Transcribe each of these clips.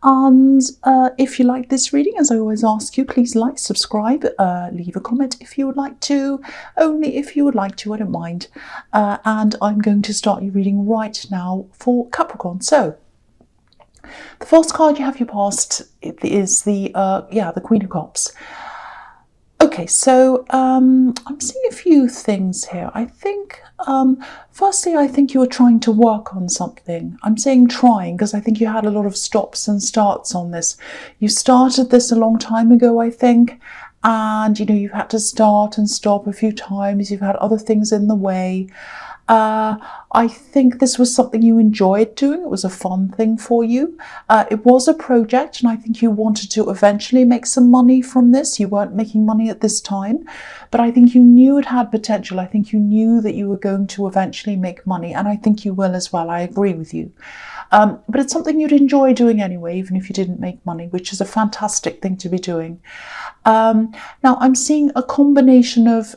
And if you like this reading, as I always ask you, please like, subscribe, leave a comment if you would like to, only if you would like to, I don't mind. And I'm going to start your reading right now for Capricorn. So, the first card you have your past is the Queen of Cups. Okay, so I'm seeing a few things here. I think, firstly, I think you were trying to work on something. I'm saying trying because I think you had a lot of stops and starts on this. You started this a long time ago, I think, and you've had to start and stop a few times. You've had other things in the way. I think this was something you enjoyed doing. It was a fun thing for you. It was a project, and I think you wanted to eventually make some money from this. You weren't making money at this time, but I think you knew it had potential. I think you knew that you were going to eventually make money, and I think you will as well. I agree with you. But it's something you'd enjoy doing anyway, even if you didn't make money, which is a fantastic thing to be doing. Now, I'm seeing a combination of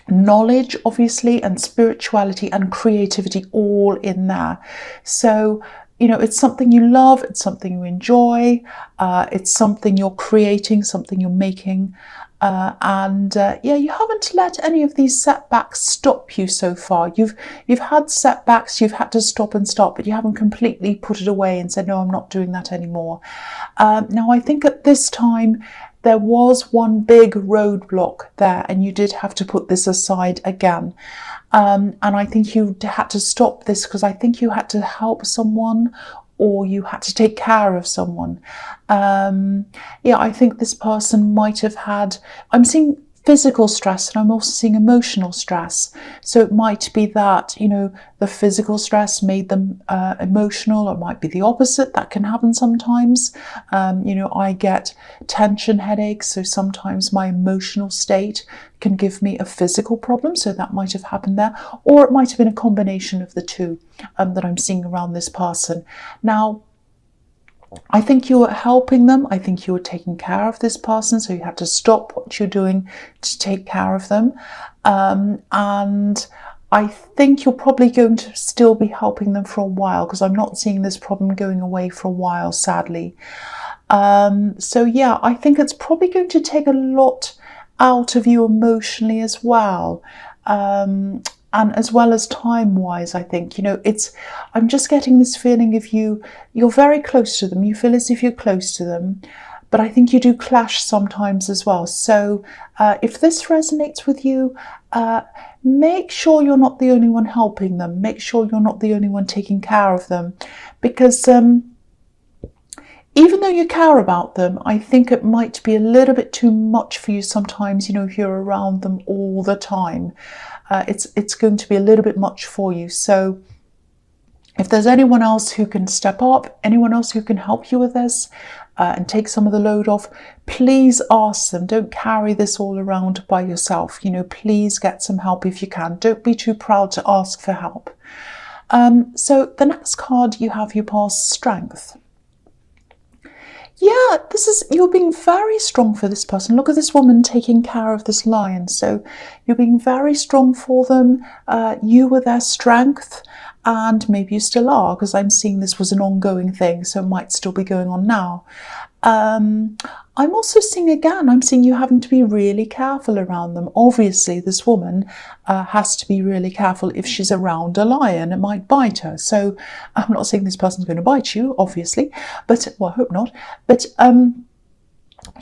knowledge, obviously, and spirituality and creativity all in there. So it's something you love, it's something you enjoy, it's something you're creating, something you're making, and you haven't let any of these setbacks stop you so far. You've had setbacks, you've had to stop and start, but you haven't completely put it away and said, no, I'm not doing that anymore. Now, I think at this time there was one big roadblock there, and you did have to put this aside again. And I think you had to stop this because I think you had to help someone, or you had to take care of someone. I think this person might have had, I'm seeing physical stress, and I'm also seeing emotional stress. So it might be that, the physical stress made them emotional, or it might be the opposite. That can happen sometimes. I get tension headaches, so sometimes my emotional state can give me a physical problem, so that might have happened there. Or it might have been a combination of the two that I'm seeing around this person. Now, I think you were helping them. I think you were taking care of this person, so you had to stop what you're doing to take care of them. And I think you're probably going to still be helping them for a while, because I'm not seeing this problem going away for a while, sadly. I think it's probably going to take a lot out of you emotionally as well. And as well as time-wise, I think, I'm just getting this feeling of you're very close to them. You feel as if you're close to them, but I think you do clash sometimes as well. So if this resonates with you, make sure you're not the only one helping them. Make sure you're not the only one taking care of them, because even though you care about them, I think it might be a little bit too much for you sometimes, if you're around them all the time. It's going to be a little bit much for you. So if there's anyone else who can step up, anyone else who can help you with this and take some of the load off, please ask them. Don't carry this all around by yourself. Please get some help if you can. Don't be too proud to ask for help. So the next card you have your past strength. Yeah, you're being very strong for this person. Look at this woman taking care of this lion. So you're being very strong for them. You were their strength, and maybe you still are, because I'm seeing this was an ongoing thing, so it might still be going on now. I'm also seeing you having to be really careful around them. Obviously, this woman has to be really careful if she's around a lion. It might bite her. So I'm not saying this person's going to bite you, obviously, but, well, I hope not. But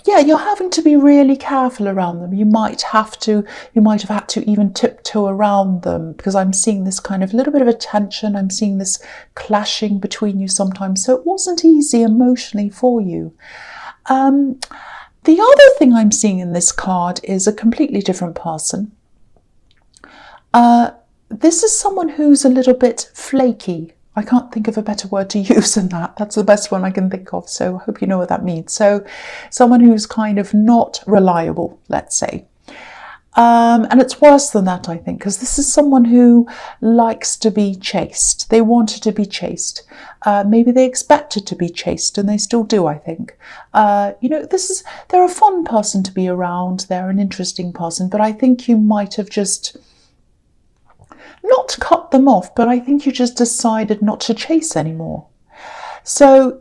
you're having to be really careful around them. You might have had to even tiptoe around them, because I'm seeing this kind of little bit of a tension. I'm seeing this clashing between you sometimes. So it wasn't easy emotionally for you. The other thing I'm seeing in this card is a completely different person. This is someone who's a little bit flaky. I can't think of a better word to use than that. That's the best one I can think of. So I hope you know what that means. So someone who's kind of not reliable, let's say. And it's worse than that, I think, because this is someone who likes to be chased. They wanted to be chased. Maybe they expected to be chased, and they still do, I think. They're a fun person to be around. They're an interesting person, but I think you might have just not cut them off, but I think you just decided not to chase anymore. So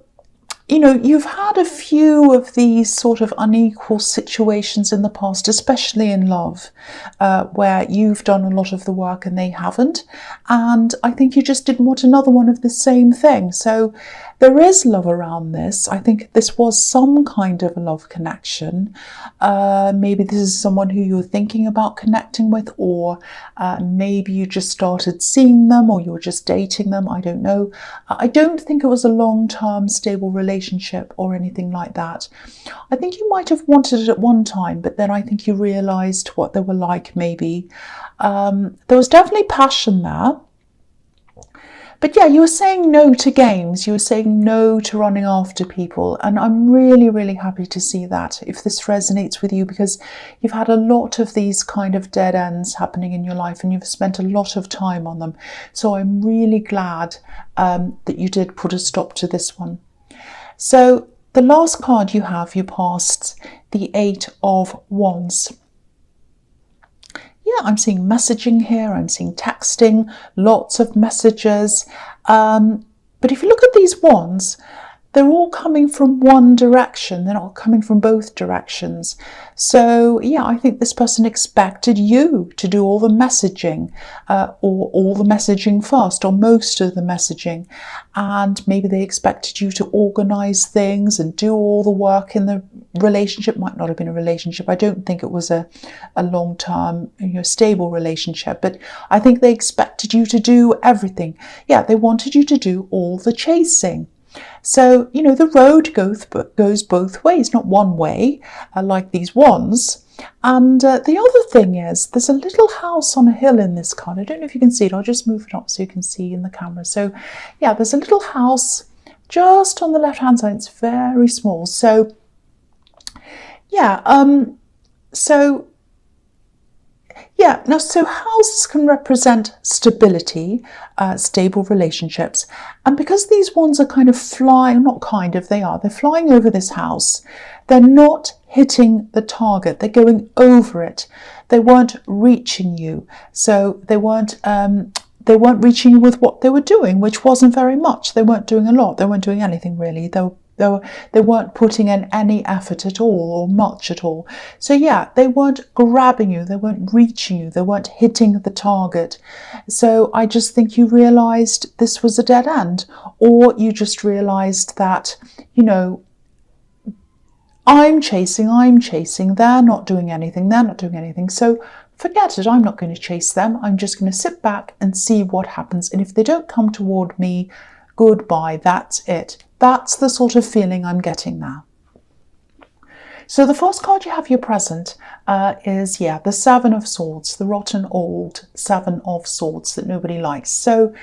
you've had a few of these sort of unequal situations in the past, especially in love, where you've done a lot of the work and they haven't. And I think you just didn't want another one of the same thing. So there is love around this. I think this was some kind of a love connection. Maybe this is someone who you're thinking about connecting with, or maybe you just started seeing them, or you were just dating them. I don't know. I don't think it was a long-term stable relationship or anything like that. I think you might have wanted it at one time, but then I think you realised what they were like, maybe. There was definitely passion there. But yeah, you were saying no to games, you were saying no to running after people, and I'm really, really happy to see that, if this resonates with you, because you've had a lot of these kind of dead ends happening in your life and you've spent a lot of time on them. So I'm really glad that you did put a stop to this one. So the last card you have, you passed the 8 of Wands. Yeah, I'm seeing messaging here, I'm seeing texting, lots of messages. But if you look at these wands, they're all coming from one direction. They're not coming from both directions. So yeah, I think this person expected you to do all the messaging, or all the messaging first, or most of the messaging. And maybe they expected you to organize things and do all the work in the relationship. Might not have been a relationship. I don't think it was a long-term, stable relationship, but I think they expected you to do everything. Yeah, they wanted you to do all the chasing. So, the road goes both ways, not one way, like these wands. And the other thing is, there's a little house on a hill in this card. I don't know if you can see it. I'll just move it up so you can see in the camera. So, yeah, there's a little house just on the left-hand side. It's very small. So, yeah, so houses can represent stability, stable relationships. And because these ones are kind of flying, they're flying over this house. They're not hitting the target. They're going over it. They weren't reaching you. So they weren't reaching you with what they were doing, which wasn't very much. They weren't doing a lot. They weren't doing anything really. They weren't putting in any effort at all, or much at all. So yeah, they weren't grabbing you, they weren't reaching you, they weren't hitting the target. So I just think you realised this was a dead end, or you just realised that, I'm chasing, they're not doing anything, so forget it, I'm not going to chase them, I'm just going to sit back and see what happens, and if they don't come toward me, goodbye, that's it. That's the sort of feeling I'm getting now. So the first card you have, your present, is, the 7 of Swords, the rotten old 7 of Swords that nobody likes. So,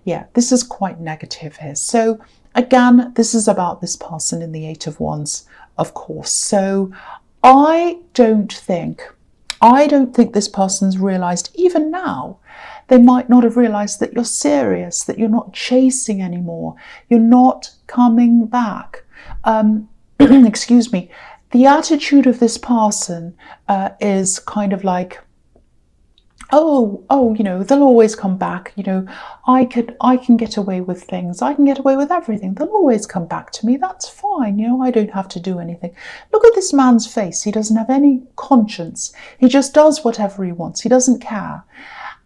yeah, this is quite negative here. So, again, this is about this person in the 8 of Wands, of course. So, I don't think this person's realised, even now, they might not have realised that you're serious, that you're not chasing anymore, you're not coming back. Excuse me. The attitude of this person is kind of like, they'll always come back. I can get away with things. I can get away with everything. They'll always come back to me. That's fine. I don't have to do anything. Look at this man's face. He doesn't have any conscience. He just does whatever he wants. He doesn't care.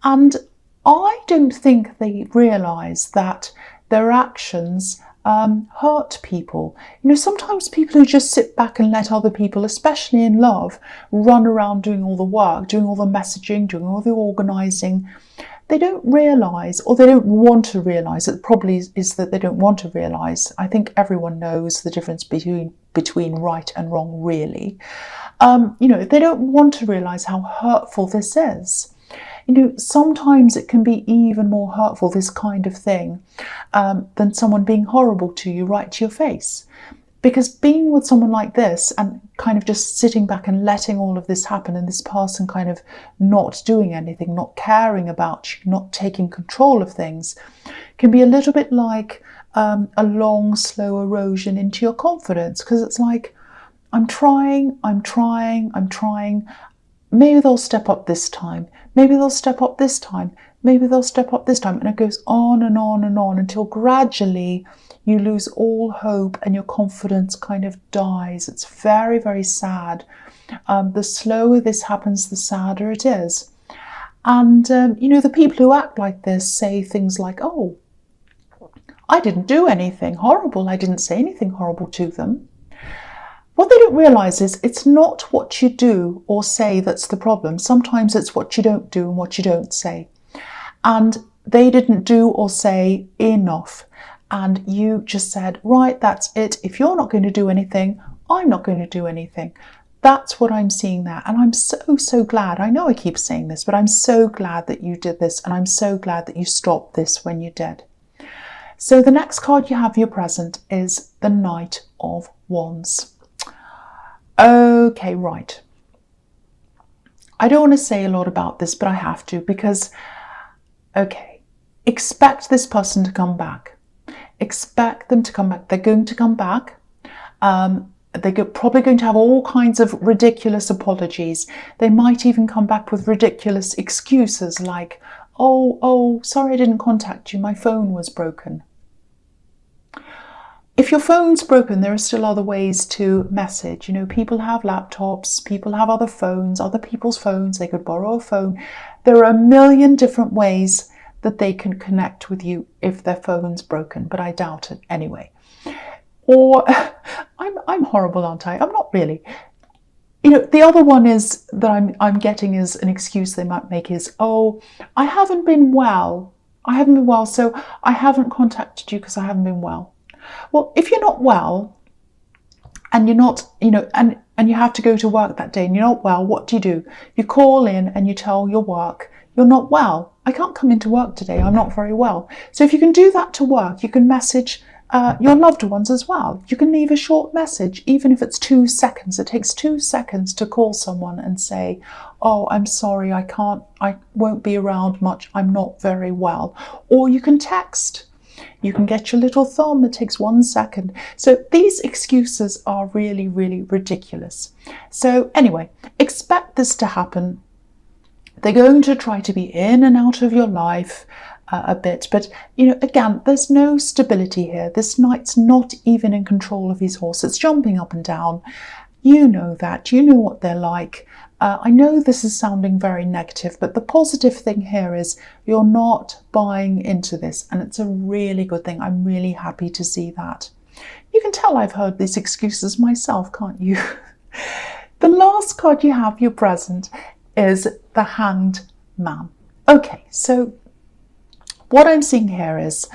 And I don't think they realise that their actions hurt people. Sometimes people who just sit back and let other people, especially in love, run around doing all the work, doing all the messaging, doing all the organising, they don't realise, or they don't want to realise. It probably is that they don't want to realise. I think everyone knows the difference between right and wrong, really. They don't want to realise how hurtful this is. Sometimes it can be even more hurtful, this kind of thing, than someone being horrible to you right to your face. Because being with someone like this and kind of just sitting back and letting all of this happen, and this person kind of not doing anything, not caring about you, not taking control of things, can be a little bit like a long, slow erosion into your confidence. Because it's like, I'm trying. Maybe they'll step up this time. Maybe they'll step up this time. Maybe they'll step up this time. And it goes on and on and on until gradually You lose all hope and your confidence kind of dies. It's very, very sad. The slower this happens, the sadder it is. And, the people who act like this say things like, oh, I didn't do anything horrible. I didn't say anything horrible to them. What they don't realise is it's not what you do or say that's the problem. Sometimes it's what you don't do and what you don't say. And they didn't do or say enough. And you just said, right, that's it. If you're not going to do anything, I'm not going to do anything. That's what I'm seeing there. And I'm so, so glad. I know I keep saying this, but I'm so glad that you did this. And I'm so glad that you stopped this when you did. So the next card you have for your present is the Knight of Wands. Okay, right. I don't want to say a lot about this, but I have to because, okay, expect this person to come back. Expect them to come back. They're going to come back. They're probably going to have all kinds of ridiculous apologies. They might even come back with ridiculous excuses like, oh, sorry I didn't contact you. My phone was broken. If your phone's broken, there are still other ways to message. People have laptops, people have other phones, other people's phones. They could borrow a phone. There are a million different ways that they can connect with you if their phone's broken, but I doubt it anyway. Or I'm horrible, aren't I? I'm not really. The other one is that I'm getting is an excuse they might make is, oh, I haven't been well. So I haven't contacted you because I haven't been well. Well, if you're not well and you're not, and you have to go to work that day and you're not well, what do? You call in and you tell your work, you're not well. I can't come into work today. I'm not very well. So if you can do that to work, you can message your loved ones as well. You can leave a short message, even if it's 2 seconds. It takes 2 seconds to call someone and say, oh, I'm sorry, I won't be around much. I'm not very well. Or you can text. You can get your little thumb. It takes 1 second. So these excuses are really, really ridiculous. So anyway, expect this to happen. They're going to try to be in and out of your life a bit. But, again, there's no stability here. This knight's not even in control of his horse. It's jumping up and down. You know that. You know what they're like. I know this is sounding very negative, but the positive thing here is you're not buying into this, and it's a really good thing. I'm really happy to see that. You can tell I've heard these excuses myself, can't you? The last card you have, your present, is the Hanged Man. Okay, so what I'm seeing here is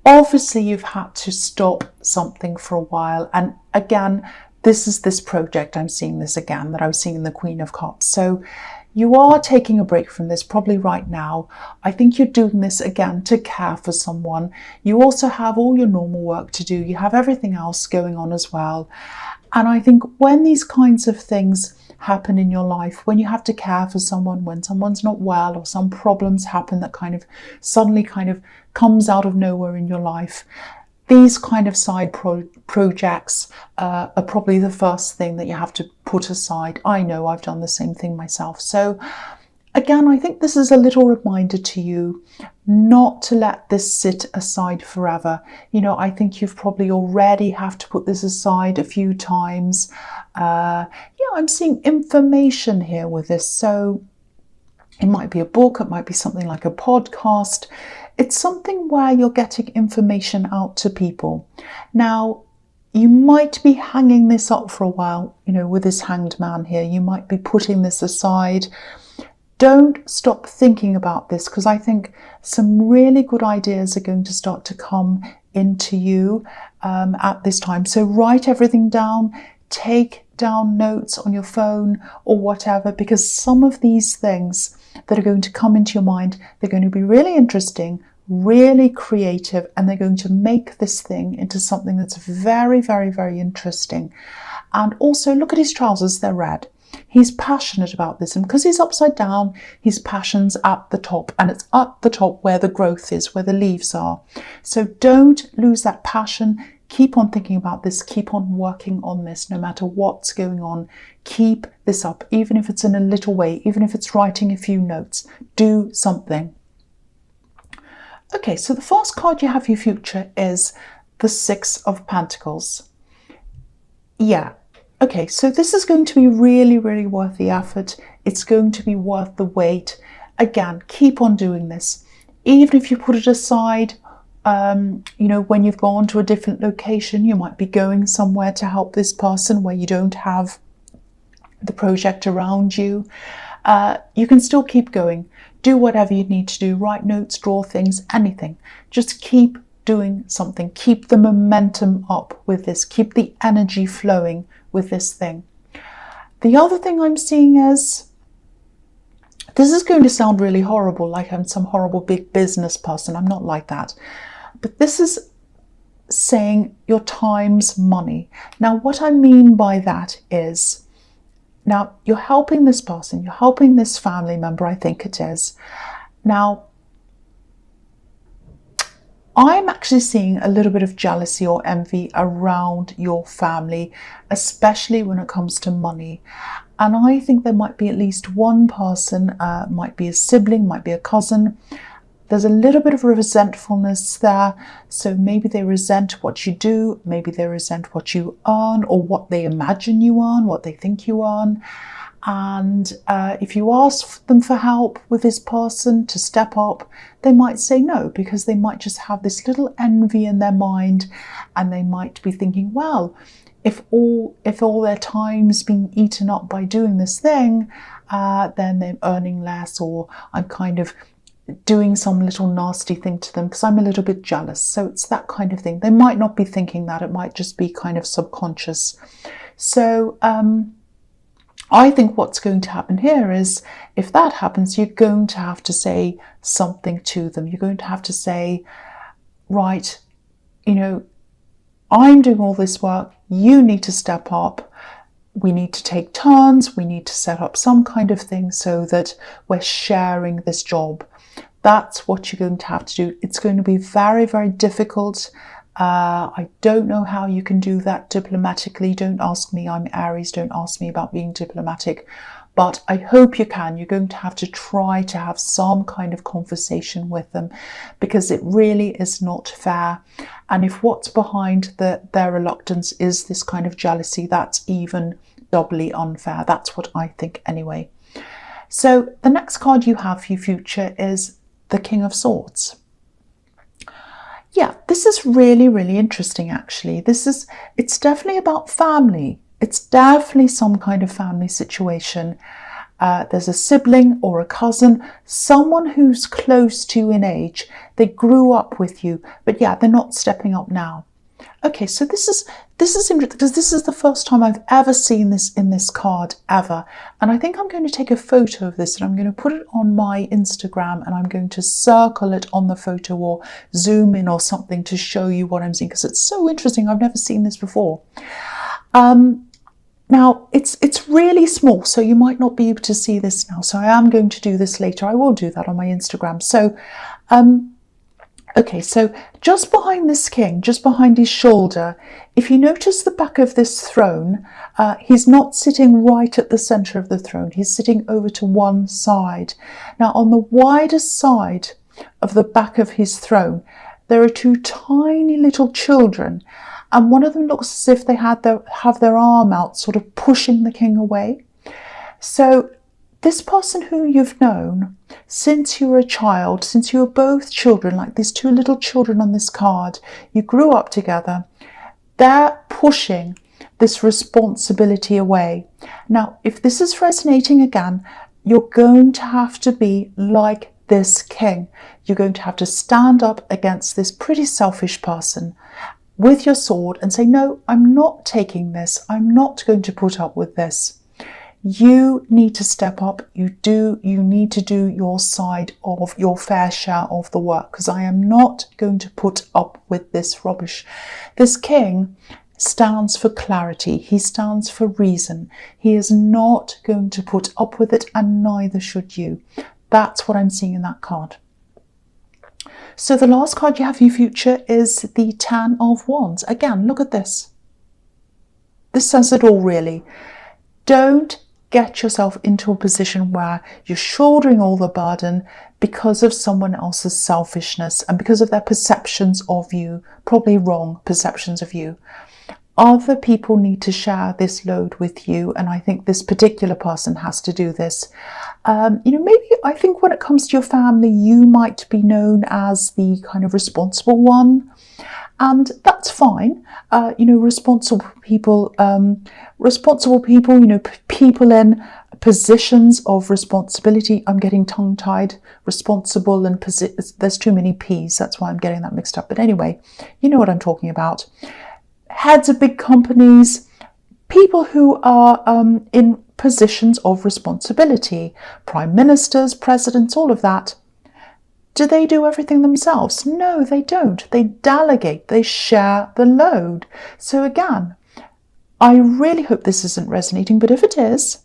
obviously you've had to stop something for a while, and again, this is this project, I'm seeing this again, that I was seeing in the Queen of Cups. So you are taking a break from this probably right now. I think you're doing this again to care for someone. You also have all your normal work to do. You have everything else going on as well. And I think when these kinds of things happen in your life, when you have to care for someone, when someone's not well or some problems happen that kind of suddenly kind of comes out of nowhere in your life, these kind of side projects are probably the first thing that you have to put aside. I know I've done the same thing myself. So again, I think this is a little reminder to you not to let this sit aside forever. I think you've probably already have to put this aside a few times. I'm seeing information here with this. So it might be a book, it might be something like a podcast. It's something where you're getting information out to people. Now, you might be hanging this up for a while, with this Hanged Man here. You might be putting this aside. Don't stop thinking about this, because I think some really good ideas are going to start to come into you at this time. So write everything down, take down notes on your phone or whatever, because some of these things that are going to come into your mind, they're going to be really interesting, really creative, and they're going to make this thing into something that's very, very, very interesting. And also look at his trousers, they're red. He's passionate about this, and because he's upside down, his passion's at the top, and it's at the top where the growth is, where the leaves are. So don't lose that passion. Keep on thinking about this, keep on working on this, no matter what's going on. Keep this up, even if it's in a little way, even if it's writing a few notes. Do something. Okay, so the first card you have for your future is the Six of Pentacles. Yeah. Okay, so this is going to be really, really worth the effort. It's going to be worth the wait. Again, keep on doing this. Even if you put it aside, you know, when you've gone to a different location, you might be going somewhere to help this person where you don't have the project around you. You can still keep going. Do whatever you need to do. Write notes, draw things, anything. Just keep doing something. Keep the momentum up with this. Keep the energy flowing with this thing. The other thing I'm seeing is, this is going to sound really horrible, like I'm some horrible big business person. I'm not like that. But this is saying your time's money. Now, what I mean by that is, now you're helping this person, you're helping this family member, I think it is. Now, I'm actually seeing a little bit of jealousy or envy around your family, especially when it comes to money. And I think there might be at least one person, might be a sibling, might be a cousin. There's a little bit of resentfulness there. So maybe they resent what you do, maybe they resent what you earn or what they imagine you earn, what they think you earn. And if you ask them for help with this person to step up, they might say no, because they might just have this little envy in their mind, and they might be thinking, well, if all their time's being eaten up by doing this thing, then they're earning less, or I'm kind of doing some little nasty thing to them because I'm a little bit jealous. So it's that kind of thing. They might not be thinking that. It might just be kind of subconscious. So I think what's going to happen here is, if that happens, you're going to have to say something to them. You're going to have to say, right, you know, I'm doing all this work. You need to step up. We need to take turns. We need to set up some kind of thing so that we're sharing this job. That's what you're going to have to do. It's going to be very, very difficult. I don't know how you can do that diplomatically. Don't ask me. I'm Aries. Don't ask me about being diplomatic. But I hope you can. You're going to have to try to have some kind of conversation with them, because it really is not fair. And if what's behind their reluctance is this kind of jealousy, that's even doubly unfair. That's what I think anyway. So the next card you have for your future is the King of Swords. Yeah, this is really, really interesting, actually. It's definitely about family. It's definitely some kind of family situation. There's a sibling or a cousin, someone who's close to you in age. They grew up with you, but yeah, they're not stepping up now. Okay, so this is interesting, because this is the first time I've ever seen this in this card ever. And I think I'm going to take a photo of this and I'm going to put it on my Instagram, and I'm going to circle it on the photo or zoom in or something to show you what I'm seeing, because it's so interesting. I've never seen this before. Now, it's really small, so you might not be able to see this now. So I am going to do this later. I will do that on my Instagram. So, okay, so just behind this king, just behind his shoulder, if you notice the back of this throne, he's not sitting right at the center of the throne. He's sitting over to one side. Now, on the wider side of the back of his throne, there are two tiny little children. And one of them looks as if they have their arm out, sort of pushing the king away. So this person who you've known since you were a child, since you were both children, like these two little children on this card, you grew up together, they're pushing this responsibility away. Now, if this is resonating again, you're going to have to be like this king. You're going to have to stand up against this pretty selfish person with your sword and say, no, I'm not taking this. I'm not going to put up with this. You need to step up. You need to do your side of your fair share of the work, because I am not going to put up with this rubbish. This king stands for clarity. He stands for reason. He is not going to put up with it, and neither should you. That's what I'm seeing in that card. So the last card you have for your future is the Ten of Wands. Again, look at this. This says it all, really. Don't get yourself into a position where you're shouldering all the burden, because of someone else's selfishness and because of their perceptions of you, probably wrong perceptions of you. Other people need to share this load with you, and I think this particular person has to do this. Maybe I think when it comes to your family, you might be known as the kind of responsible one, and that's fine. Responsible people, people in positions of responsibility. I'm getting tongue-tied. Responsible and there's too many P's. That's why I'm getting that mixed up. But anyway, you know what I'm talking about. Heads of big companies, people who are in positions of responsibility, prime ministers, presidents, all of that. Do they do everything themselves? No, they don't. They delegate, they share the load. So again, I really hope this isn't resonating, but if it is,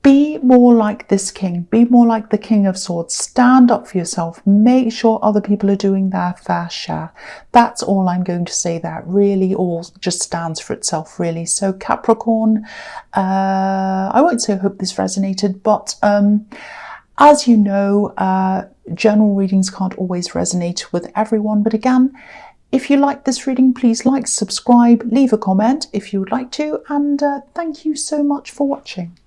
be more like this king. Be more like the King of Swords. Stand up for yourself. Make sure other people are doing their fair share. That's all I'm going to say there. It really all just stands for itself, really. So Capricorn, I won't say I hope this resonated, but as you know, general readings can't always resonate with everyone. But again, if you like this reading, please like, subscribe, leave a comment if you would like to. And thank you so much for watching.